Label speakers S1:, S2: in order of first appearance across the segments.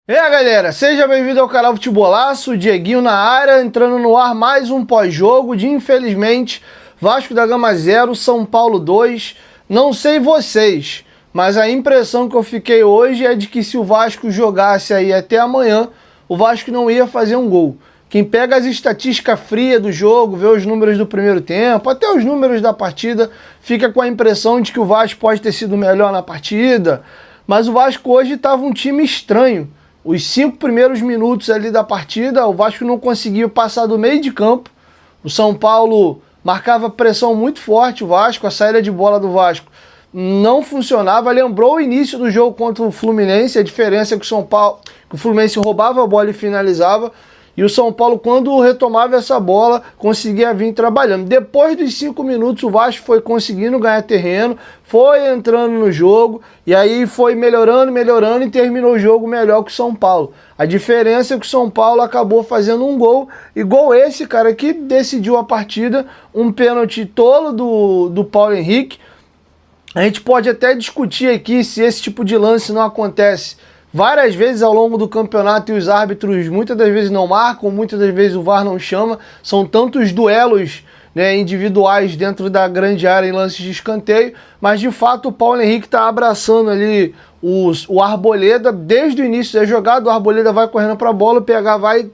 S1: E aí galera, seja bem-vindo ao canal Futebolaço, Dieguinho na área, entrando no ar mais um pós-jogo de, infelizmente, Vasco da Gama 0, São Paulo 2. Não sei vocês, mas a impressão que eu fiquei hoje é de que se o Vasco jogasse aí até amanhã, o Vasco não ia fazer um gol. Quem pega as estatísticas frias do jogo, vê os números do primeiro tempo, até os números da partida, fica com a impressão de que o Vasco pode ter sido melhor na partida, mas o Vasco hoje estava um time estranho. Os 5 primeiros minutos ali da partida, o Vasco não conseguiu passar do meio de campo. O São Paulo marcava pressão muito forte, o Vasco, a saída de bola do Vasco não funcionava. Lembrou o início do jogo contra o Fluminense, a diferença é que o Fluminense roubava a bola e finalizava. E o São Paulo, quando retomava essa bola, conseguia vir trabalhando. Depois dos 5 minutos, o Vasco foi conseguindo ganhar terreno, foi entrando no jogo, e aí foi melhorando e terminou o jogo melhor que o São Paulo. A diferença é que o São Paulo acabou fazendo um gol, e gol esse, cara, que decidiu a partida, um pênalti tolo do Paulo Henrique. A gente pode até discutir aqui se esse tipo de lance não acontece várias vezes ao longo do campeonato e os árbitros muitas das vezes não marcam, muitas das vezes o VAR não chama. São tantos duelos, né, individuais dentro da grande área em lances de escanteio, mas de fato o Paulo Henrique está abraçando ali o Arboleda desde o início da jogada. O Arboleda vai correndo para a bola, o PH vai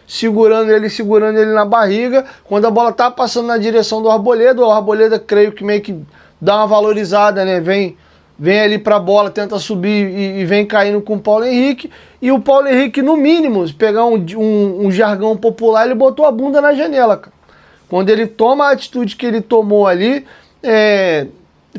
S1: segurando ele na barriga. Quando a bola tá passando na direção do Arboleda, o Arboleda creio que meio que dá uma valorizada, né, vem ali pra bola, tenta subir e vem caindo com o Paulo Henrique. E o Paulo Henrique, no mínimo, se pegar um jargão popular, ele botou a bunda na janela, cara. Quando ele toma a atitude que ele tomou ali,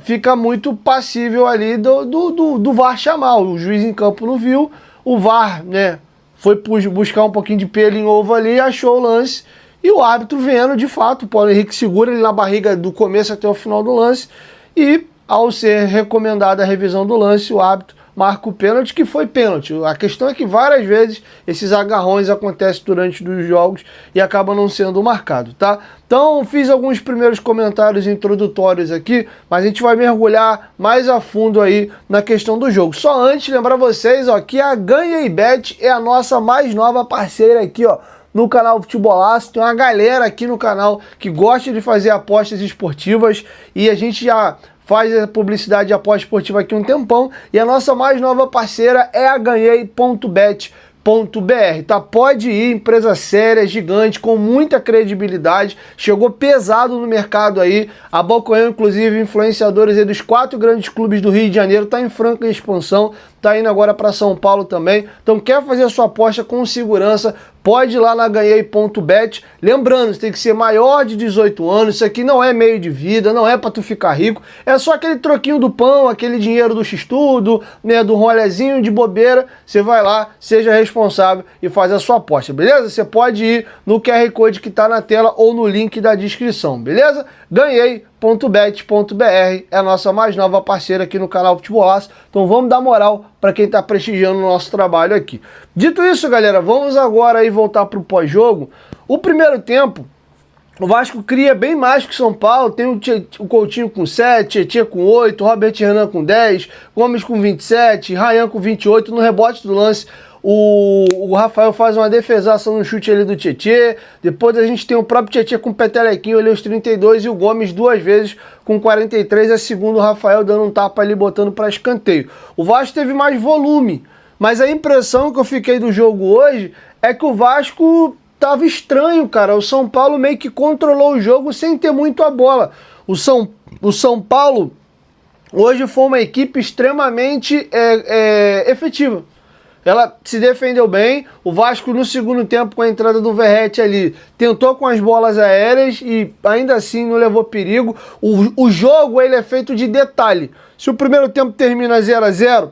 S1: fica muito passível ali do VAR chamar. O juiz em campo não viu, o VAR, né, foi buscar um pouquinho de pelo em ovo ali, achou o lance. E o árbitro vendo, de fato, o Paulo Henrique segura ele na barriga do começo até o final do lance. E ao ser recomendada a revisão do lance, o árbitro marca o pênalti, que foi pênalti. A questão é que várias vezes esses agarrões acontecem durante os jogos e acabam não sendo marcados, tá? Então fiz alguns primeiros comentários introdutórios aqui, mas a gente vai mergulhar mais a fundo aí na questão do jogo. Só antes, lembrar vocês, ó, que a Ganhaibet é a nossa mais nova parceira aqui, ó, no canal Futebolaço. Tem uma galera aqui no canal que gosta de fazer apostas esportivas e a gente já faz a publicidade de aposta esportiva aqui um tempão, e a nossa mais nova parceira é a Ganhei.bet.br, tá? Pode ir, empresa séria, gigante, com muita credibilidade, chegou pesado no mercado aí, abocanhou inclusive influenciadores aí dos 4 grandes clubes do Rio de Janeiro, tá em franca expansão, tá indo agora para São Paulo também. Então quer fazer a sua aposta com segurança, pode ir lá na Ganhei.bet. Lembrando, você tem que ser maior de 18 anos, isso aqui não é meio de vida, não é para tu ficar rico, é só aquele troquinho do pão, aquele dinheiro do X-Tudo, né, do rolezinho de bobeira. Você vai lá, seja responsável e faz a sua aposta, beleza? Você pode ir no QR Code que tá na tela ou no link da descrição, beleza? Ganhei.bet.br é a nossa mais nova parceira aqui no canal Futebolaço. Então vamos dar moral para quem está prestigiando o nosso trabalho aqui. Dito isso, galera, vamos agora aí voltar para o pós-jogo. O primeiro tempo, o Vasco cria bem mais que o São Paulo. Tem o Coutinho com 7, Tietê com 8, Robert Renan com 10, Gomes com 27, Ryan com 28. No rebote do lance, o Rafael faz uma defesação no chute ali do Tietê. Depois a gente tem o próprio Tietê com petelequinho ali aos 32 e o Gomes 2 vezes com 43, a segunda o Rafael dando um tapa ali, botando para escanteio. O Vasco teve mais volume, mas a impressão que eu fiquei do jogo hoje é que o Vasco tava estranho, cara. O São Paulo meio que controlou o jogo sem ter muito a bola. O São Paulo hoje foi uma equipe extremamente efetiva. Ela se defendeu bem. O Vasco no segundo tempo, com a entrada do Verratti ali, tentou com as bolas aéreas e ainda assim não levou perigo. O jogo ele é feito de detalhe. Se o primeiro tempo termina 0-0,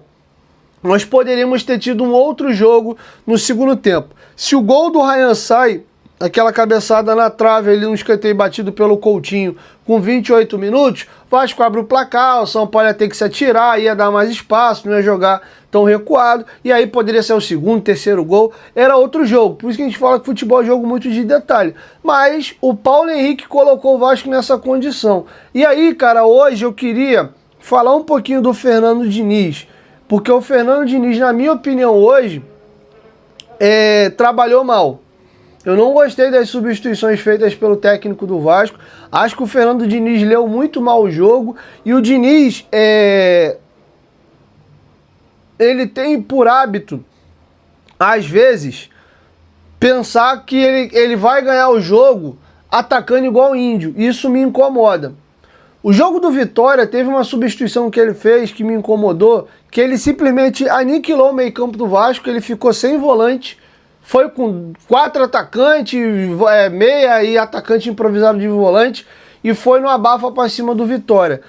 S1: nós poderíamos ter tido um outro jogo no segundo tempo. Se o gol do Ryan sai, aquela cabeçada na trave ali, um escanteio batido pelo Coutinho com 28 minutos, o Vasco abre o placar, o São Paulo ia ter que se atirar, ia dar mais espaço, não ia jogar tão recuado, e aí poderia ser o segundo, terceiro gol, era outro jogo. Por isso que a gente fala que futebol é jogo muito de detalhe. Mas o Paulo Henrique colocou o Vasco nessa condição. E aí, cara, hoje eu queria falar um pouquinho do Fernando Diniz, porque o Fernando Diniz, na minha opinião hoje, trabalhou mal. Eu não gostei das substituições feitas pelo técnico do Vasco. Acho que o Fernando Diniz leu muito mal o jogo. E o Diniz, ele tem por hábito, às vezes, pensar que ele vai ganhar o jogo atacando igual o Índio. Isso me incomoda. O jogo do Vitória teve uma substituição que ele fez que me incomodou, que ele simplesmente aniquilou o meio-campo do Vasco, ele ficou sem volante, foi com 4 atacantes, meia e atacante improvisado de volante, e foi no abafa para cima do Vitória.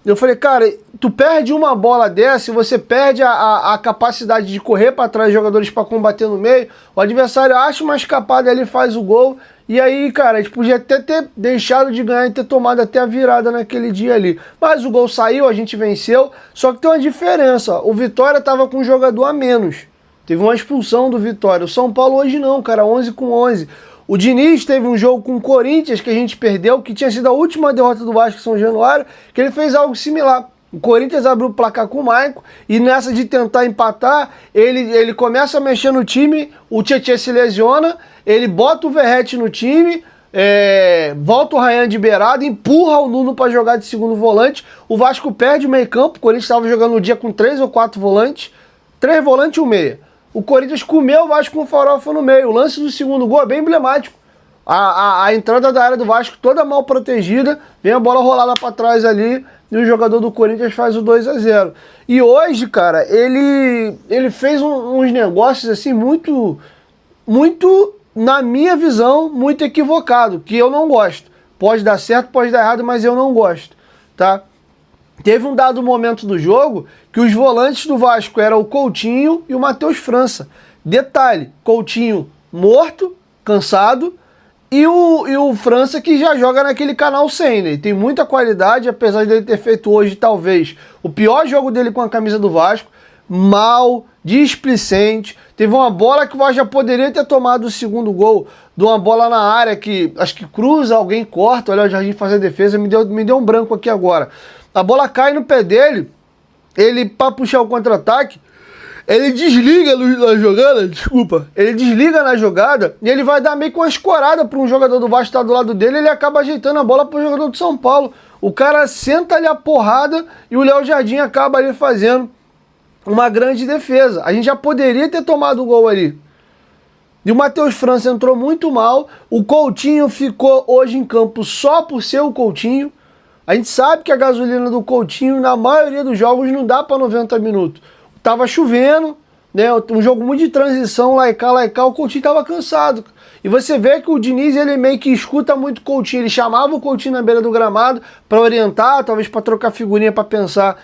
S1: Eu falei, cara, tu perde uma bola dessa e você perde a capacidade de correr para trás de jogadores para combater no meio, o adversário acha uma escapada ali, faz o gol, e aí, cara, a gente podia até ter deixado de ganhar e ter tomado até a virada naquele dia ali. Mas o gol saiu, a gente venceu, só que tem uma diferença, o Vitória tava com um jogador a menos. Teve uma expulsão do Vitória. O São Paulo hoje não, cara, 11 com 11. O Diniz teve um jogo com o Corinthians que a gente perdeu, que tinha sido a última derrota do Vasco em São Januário, que ele fez algo similar. O Corinthians abriu o placar com o Maicon e nessa de tentar empatar, ele começa a mexer no time, o Tietchan se lesiona, ele bota o Verratti no time, volta o Ryan de beirada, empurra o Nuno para jogar de segundo volante, o Vasco perde o meio campo, o Corinthians estava jogando no dia com 3 ou 4 volantes, 3 volantes e um meia. O Corinthians comeu o Vasco com farofa no meio. O lance do segundo gol é bem emblemático. A entrada da área do Vasco toda mal protegida, vem a bola rolada para trás ali e o jogador do Corinthians faz o 2-0. E hoje, cara, ele fez uns negócios assim muito, na minha visão, muito equivocado, que eu não gosto. Pode dar certo, pode dar errado, mas eu não gosto, tá? Teve um dado momento do jogo que os volantes do Vasco eram o Coutinho e o Matheus França. Detalhe, Coutinho morto, cansado, e o França que já joga naquele canal 100, né? Ele tem muita qualidade, apesar de ele ter feito hoje talvez o pior jogo dele com a camisa do Vasco, mal, displicente. Teve uma bola que o Vasco já poderia ter tomado o segundo gol, de uma bola na área que acho que cruza, alguém corta, olha o Jardim fazer a defesa, me deu um branco aqui agora. A bola cai no pé dele, ele, para puxar o contra-ataque, ele desliga na jogada, ele desliga na jogada e ele vai dar meio que uma escorada para um jogador do Vasco que tá do lado dele, ele acaba ajeitando a bola para o jogador do São Paulo. O cara senta ali a porrada e o Léo Jardim acaba ali fazendo uma grande defesa. A gente já poderia ter tomado o gol ali. E o Matheus França entrou muito mal, o Coutinho ficou hoje em campo só por ser o Coutinho. A gente sabe que a gasolina do Coutinho, na maioria dos jogos, não dá para 90 minutos. Tava chovendo, né? Um jogo muito de transição, lá e cá, o Coutinho tava cansado. E você vê que o Diniz, ele meio que escuta muito o Coutinho. Ele chamava o Coutinho na beira do gramado para orientar, talvez para trocar figurinha, para pensar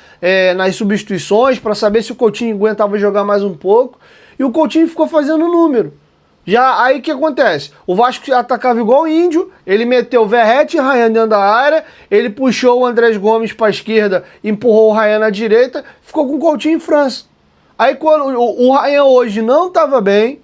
S1: nas substituições, para saber se o Coutinho aguentava jogar mais um pouco. E o Coutinho ficou fazendo número. Já aí o que acontece? O Vasco atacava igual o Índio, ele meteu o Verratti e o Ryan dentro da área, ele puxou o Andrés Gomes para a esquerda, empurrou o Ryan na direita, ficou com o Coutinho e França. Aí quando o Ryan hoje não estava bem,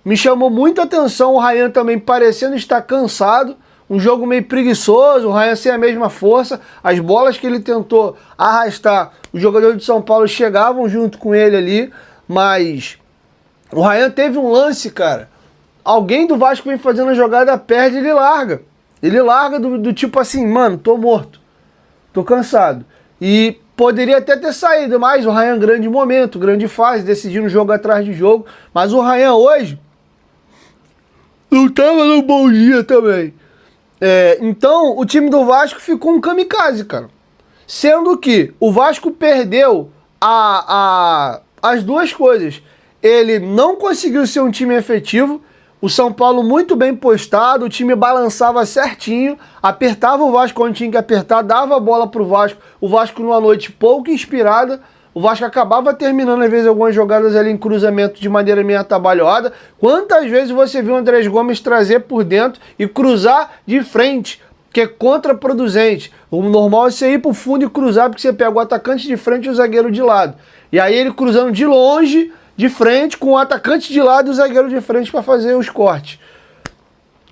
S1: me chamou muita atenção o Ryan também parecendo estar cansado, um jogo meio preguiçoso, o Ryan sem a mesma força, as bolas que ele tentou arrastar, os jogadores de São Paulo chegavam junto com ele ali, mas o Ryan teve um lance, cara, alguém do Vasco vem fazendo a jogada, perde, ele larga. Ele larga do tipo assim, mano, tô morto, tô cansado. E poderia até ter saído, mas o Ryan, grande momento, grande fase, decidindo jogo atrás de jogo. Mas o Ryan hoje não tava num bom dia também. Então, o time do Vasco ficou um kamikaze, cara. Sendo que o Vasco perdeu as duas coisas. Ele não conseguiu ser um time efetivo, o São Paulo muito bem postado, o time balançava certinho, apertava o Vasco quando tinha que apertar, dava a bola pro Vasco, o Vasco numa noite pouco inspirada, o Vasco acabava terminando às vezes algumas jogadas ali em cruzamento de maneira meio atabalhoada. Quantas vezes você viu o Andrés Gomes trazer por dentro e cruzar de frente, que é contraproducente. O normal é você ir pro fundo e cruzar, porque você pega o atacante de frente e o zagueiro de lado. E aí ele cruzando de longe, de frente, com o atacante de lado e o zagueiro de frente para fazer os cortes.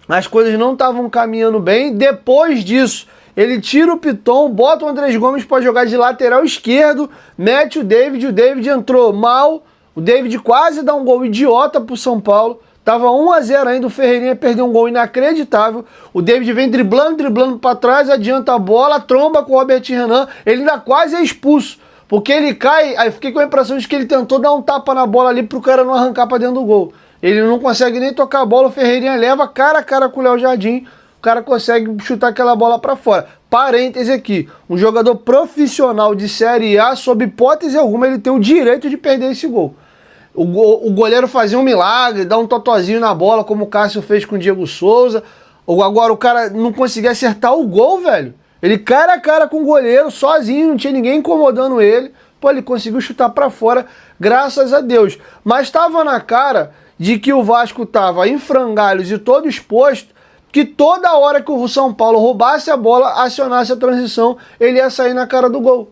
S1: As coisas não estavam caminhando bem. Depois disso, ele tira o Piton, bota o Andrés Gomes para jogar de lateral esquerdo, mete o David entrou mal, O David quase dá um gol idiota pro São Paulo. Tava 1-0 ainda, o Ferreirinha perdeu um gol inacreditável. O David vem driblando para trás, adianta a bola, tromba com o Robert Renan. Ele ainda quase é expulso, porque ele cai. Aí fiquei com a impressão de que ele tentou dar um tapa na bola ali pro cara não arrancar para dentro do gol. Ele não consegue nem tocar a bola, o Ferreirinha leva cara a cara com o Léo Jardim. O cara consegue chutar aquela bola para fora. Parêntese aqui, um jogador profissional de Série A, sob hipótese alguma, ele tem o direito de perder esse gol. O goleiro fazia um milagre, dá um totozinho na bola, como o Cássio fez com o Diego Souza. Agora o cara não conseguia acertar o gol, velho. Ele cara a cara com o goleiro, sozinho, não tinha ninguém incomodando ele. Pô, ele conseguiu chutar pra fora, graças a Deus. Mas tava na cara de que o Vasco tava em frangalhos e todo exposto, que toda hora que o São Paulo roubasse a bola, acionasse a transição, ele ia sair na cara do gol.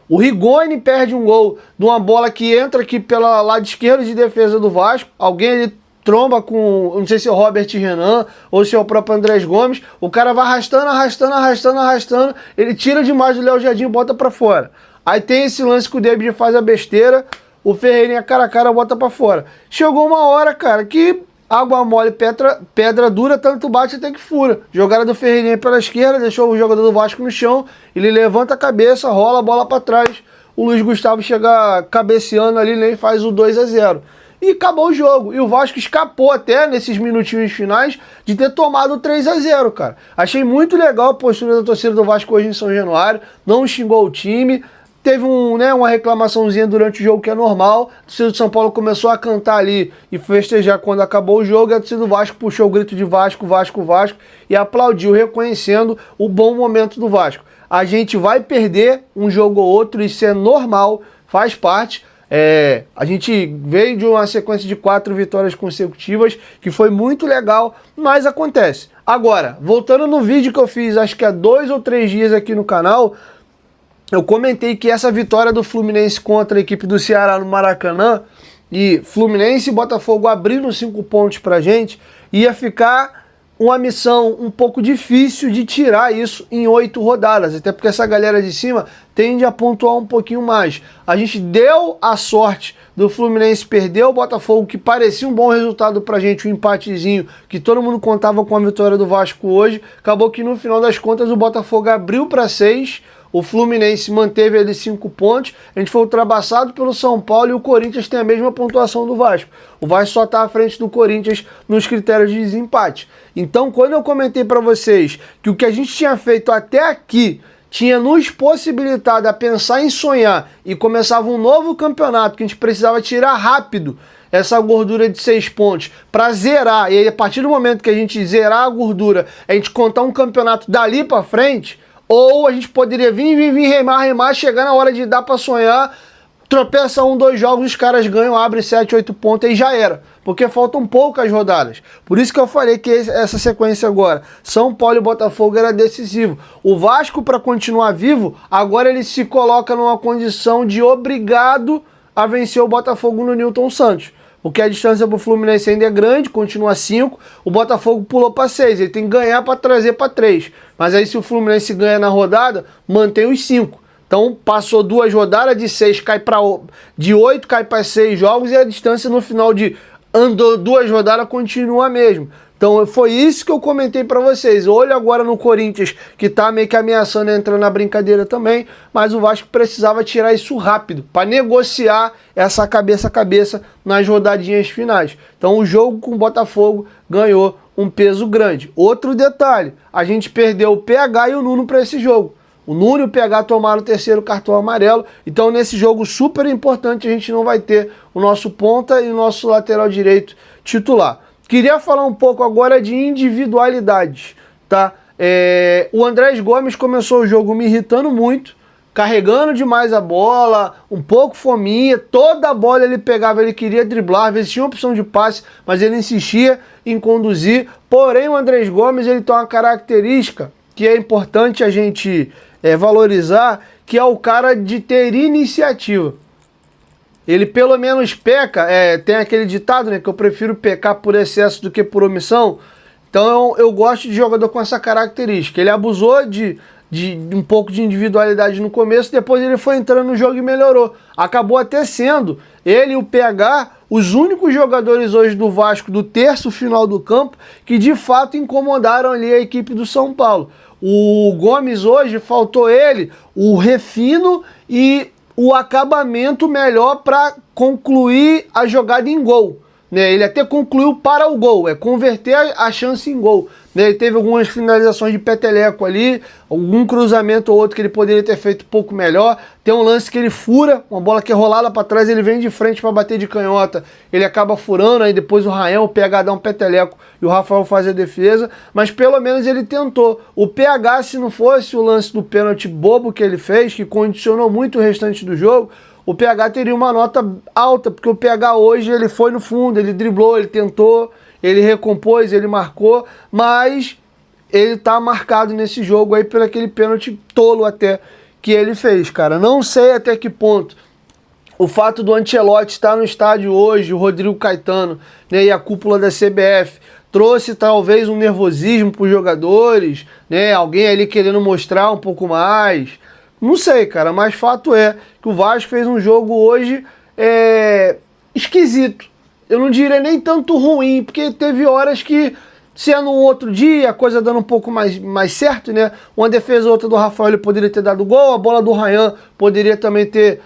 S1: O Rigoni perde um gol de uma bola que entra aqui pela lado esquerdo de defesa do Vasco. Alguém ele tromba com, não sei se é o Robert Renan ou se é o próprio Andrés Gomes. O cara vai arrastando. Ele tira demais do Léo Jardim e bota pra fora. Aí tem esse lance que o David faz a besteira. O Ferreirinha cara a cara bota pra fora. Chegou uma hora, cara, que água mole, pedra dura, tanto bate até que fura. Jogada do Ferreirinha pela esquerda, deixou o jogador do Vasco no chão. Ele levanta a cabeça, rola a bola para trás. O Luiz Gustavo chega cabeceando ali, né, e faz o 2-0. E acabou o jogo. E o Vasco escapou até, nesses minutinhos finais, de ter tomado o 3-0, cara. Achei muito legal a postura da torcida do Vasco hoje em São Januário. Não xingou o time. Teve uma reclamaçãozinha durante o jogo que é normal. A torcida do São Paulo começou a cantar ali e festejar quando acabou o jogo. E a torcida do Vasco puxou o grito de Vasco, Vasco, Vasco e aplaudiu, reconhecendo o bom momento do Vasco. A gente vai perder um jogo ou outro, isso é normal, faz parte. A gente veio de uma sequência de 4 vitórias consecutivas, que foi muito legal, mas acontece. Agora, voltando no vídeo que eu fiz, acho que há 2 ou 3 dias aqui no canal, eu comentei que essa vitória do Fluminense contra a equipe do Ceará no Maracanã, e Fluminense e Botafogo abrindo 5 pontos pra gente, ia ficar uma missão um pouco difícil de tirar isso em 8 rodadas, até porque essa galera de cima tende a pontuar um pouquinho mais. A gente deu a sorte do Fluminense perder o Botafogo, que parecia um bom resultado pra gente, um empatezinho, que todo mundo contava com a vitória do Vasco hoje. Acabou que no final das contas o Botafogo abriu para 6, o Fluminense manteve ali 5 pontos, a gente foi ultrapassado pelo São Paulo e o Corinthians tem a mesma pontuação do Vasco. O Vasco só está à frente do Corinthians nos critérios de desempate. Então, quando eu comentei para vocês que o que a gente tinha feito até aqui tinha nos possibilitado a pensar em sonhar e começava um novo campeonato que a gente precisava tirar rápido essa gordura de 6 pontos para zerar, e aí a partir do momento que a gente zerar a gordura, a gente contar um campeonato dali para frente, ou a gente poderia vir, remar, chegar na hora de dar para sonhar, tropeça 1, 2 jogos, os caras ganham, abre 7, 8 pontos e já era. Porque faltam poucas rodadas. Por isso que eu falei que essa sequência agora, São Paulo e Botafogo, era decisivo. O Vasco, para continuar vivo, agora ele se coloca numa condição de obrigado a vencer o Botafogo no Newton Santos. Porque a distância para o Fluminense ainda é grande, continua 5, o Botafogo pulou para 6, ele tem que ganhar para trazer para 3. Mas aí se o Fluminense ganha na rodada, mantém os 5. Então passou 2 rodadas, de 6 cai para de 8 cai para 6 jogos e a distância no final de andou 2 rodadas continua a mesma. Então foi isso que eu comentei para vocês. Olho agora no Corinthians, que tá meio que ameaçando entrar na brincadeira também, mas o Vasco precisava tirar isso rápido para negociar essa cabeça a cabeça nas rodadinhas finais. Então o jogo com o Botafogo ganhou um peso grande. Outro detalhe, a gente perdeu o PH e o Nuno para esse jogo. O Nuno e o PH tomaram o 3º cartão amarelo, então nesse jogo super importante a gente não vai ter o nosso ponta e o nosso lateral direito titular. Queria falar um pouco agora de individualidades, tá? O Andrés Gomes começou o jogo me irritando muito, carregando demais a bola, um pouco fominha, toda a bola ele pegava, ele queria driblar, às vezes tinha opção de passe, mas ele insistia em conduzir. Porém, o Andrés Gomes ele tem uma característica que é importante a gente valorizar, que é o cara de ter iniciativa. Ele pelo menos peca, tem aquele ditado, né, que eu prefiro pecar por excesso do que por omissão. Então eu gosto de jogador com essa característica. Ele abusou de um pouco de individualidade no começo, depois ele foi entrando no jogo e melhorou. Acabou até sendo ele e o PH os únicos jogadores hoje do Vasco do terço final do campo que de fato incomodaram ali a equipe do São Paulo. O Gomes hoje faltou ele, o refino e o acabamento melhor para concluir a jogada em gol. Né? Ele até concluiu para o gol, é converter a chance em gol. Né? Ele teve algumas finalizações de peteleco ali, algum cruzamento ou outro que ele poderia ter feito um pouco melhor. Tem um lance que ele fura, uma bola que é rolada para trás, ele vem de frente para bater de canhota, ele acaba furando, aí depois o Rael, o PH dá um peteleco e o Rafael faz a defesa, mas pelo menos ele tentou. O PH, se não fosse o lance do pênalti bobo que ele fez, que condicionou muito o restante do jogo, o PH teria uma nota alta, porque o PH hoje ele foi no fundo, ele driblou, ele tentou, ele recompôs, ele marcou, mas ele tá marcado nesse jogo aí por aquele pênalti tolo até que ele fez, cara. Não sei até que ponto o fato do Ancelotti estar no estádio hoje, o Rodrigo Caetano, né, e a cúpula da CBF, trouxe talvez um nervosismo para os jogadores, né, alguém ali querendo mostrar um pouco mais. Não sei, cara, mas fato é que o Vasco fez um jogo hoje esquisito. Eu não diria nem tanto ruim, porque teve horas que, sendo um outro dia, a coisa dando um pouco mais certo, né? Uma defesa ou outra do Rafael ele poderia ter dado gol, a bola do Ryan poderia também ter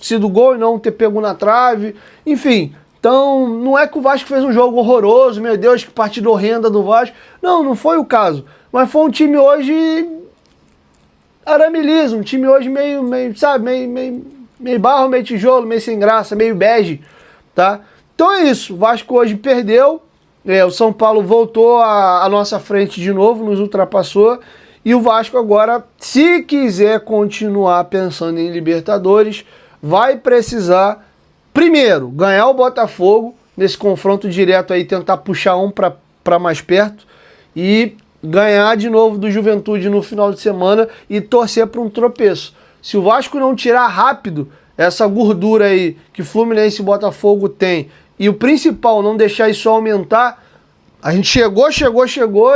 S1: sido gol e não ter pego na trave. Enfim, então não é que o Vasco fez um jogo horroroso, meu Deus, que partida horrenda do Vasco. Não, não foi o caso. Mas foi um time hoje aramelismo, um time hoje meio barro, meio tijolo, meio sem graça, meio bege, tá? Então é isso, o Vasco hoje perdeu, o São Paulo voltou à nossa frente de novo, nos ultrapassou, e o Vasco agora, se quiser continuar pensando em Libertadores, vai precisar, primeiro, ganhar o Botafogo, nesse confronto direto aí, tentar puxar um para mais perto, e ganhar de novo do Juventude no final de semana e torcer para um tropeço. Se o Vasco não tirar rápido essa gordura aí que Fluminense e Botafogo tem, e o principal, não deixar isso aumentar, a gente chegou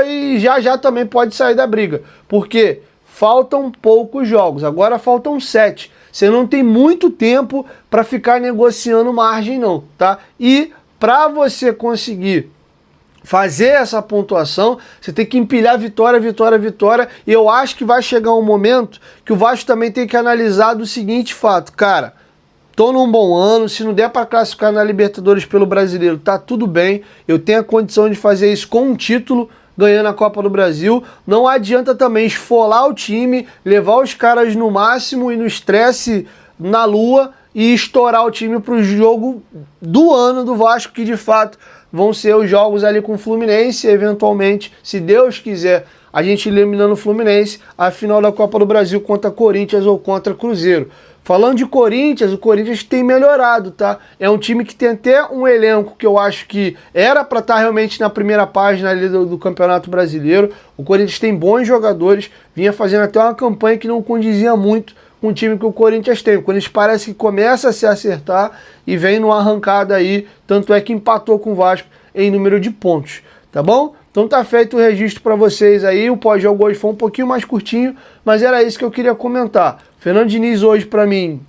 S1: e já também pode sair da briga. Porque faltam poucos jogos, agora faltam 7. Você não tem muito tempo para ficar negociando margem não, tá? E para você conseguir fazer essa pontuação, você tem que empilhar vitória, e eu acho que vai chegar um momento que o Vasco também tem que analisar do seguinte fato, cara, tô num bom ano, se não der para classificar na Libertadores pelo Brasileiro, tá tudo bem, eu tenho a condição de fazer isso com um título, ganhando a Copa do Brasil, não adianta também esfolar o time, levar os caras no máximo e no estresse na lua e estourar o time pro jogo do ano do Vasco, que de fato vão ser os jogos ali com o Fluminense, eventualmente, se Deus quiser, a gente eliminando o Fluminense, a final da Copa do Brasil contra Corinthians ou contra Cruzeiro. Falando de Corinthians, o Corinthians tem melhorado, tá? É um time que tem até um elenco que eu acho que era para estar realmente na primeira página ali do Campeonato Brasileiro. O Corinthians tem bons jogadores, vinha fazendo até uma campanha que não condizia muito com o time que o Corinthians tem. O Corinthians parece que começa a se acertar e vem numa arrancada aí, tanto é que empatou com o Vasco em número de pontos, tá bom? Então tá feito o registro para vocês aí, o pós-jogo hoje foi um pouquinho mais curtinho, mas era isso que eu queria comentar. Fernando Diniz hoje para mim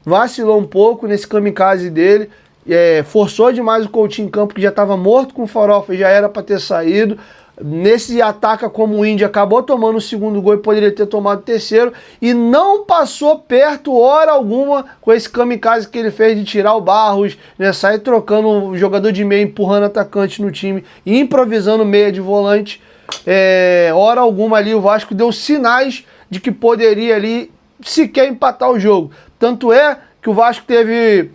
S1: vacilou um pouco nesse kamikaze dele, forçou demais o Coutinho em campo, que já estava morto com farofa e já era para ter saído. Nesse ataca como o Índia, acabou tomando o segundo gol e poderia ter tomado o terceiro, e não passou perto hora alguma com esse kamikaze que ele fez de tirar o Barros, né, sair trocando o jogador de meia, empurrando atacante no time e improvisando meia de volante. Hora alguma ali o Vasco deu sinais de que poderia ali sequer empatar o jogo. Tanto é que o Vasco teve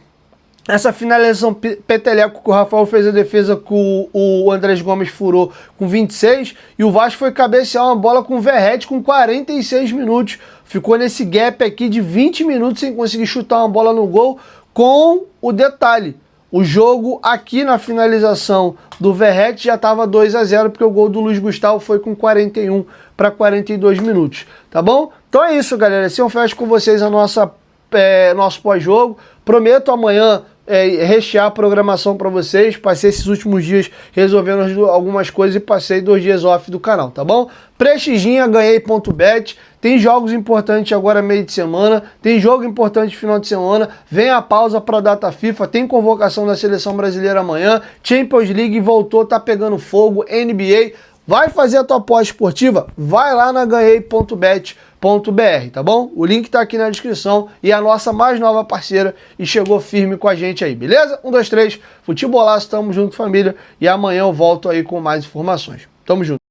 S1: essa finalização peteleco que o Rafael fez a defesa que o Andrés Gomes furou com 26, e o Vasco foi cabecear uma bola com o Verratti com 46 minutos. Ficou nesse gap aqui de 20 minutos sem conseguir chutar uma bola no gol, com o detalhe, o jogo aqui na finalização do Verratti já estava 2-0, porque o gol do Luiz Gustavo foi com 41 para 42 minutos, tá bom? Então é isso, galera, assim eu fecho com vocês a nosso pós-jogo. Prometo amanhã rechear a programação para vocês. Passei esses últimos dias resolvendo algumas coisas e passei 2 dias off do canal, tá bom? Prestiginha, ganhei.bet. Tem jogos importantes agora meio de semana, tem jogo importante final de semana, vem a pausa para a data FIFA, tem convocação da Seleção Brasileira amanhã, Champions League voltou, tá pegando fogo, NBA. Vai fazer a tua aposta esportiva? Vai lá na ganhei.bet.br, tá bom? O link tá aqui na descrição e a nossa mais nova parceira e chegou firme com a gente aí, beleza? 1, 2, 3, Futebolaço, tamo junto, família, e amanhã eu volto aí com mais informações. Tamo junto.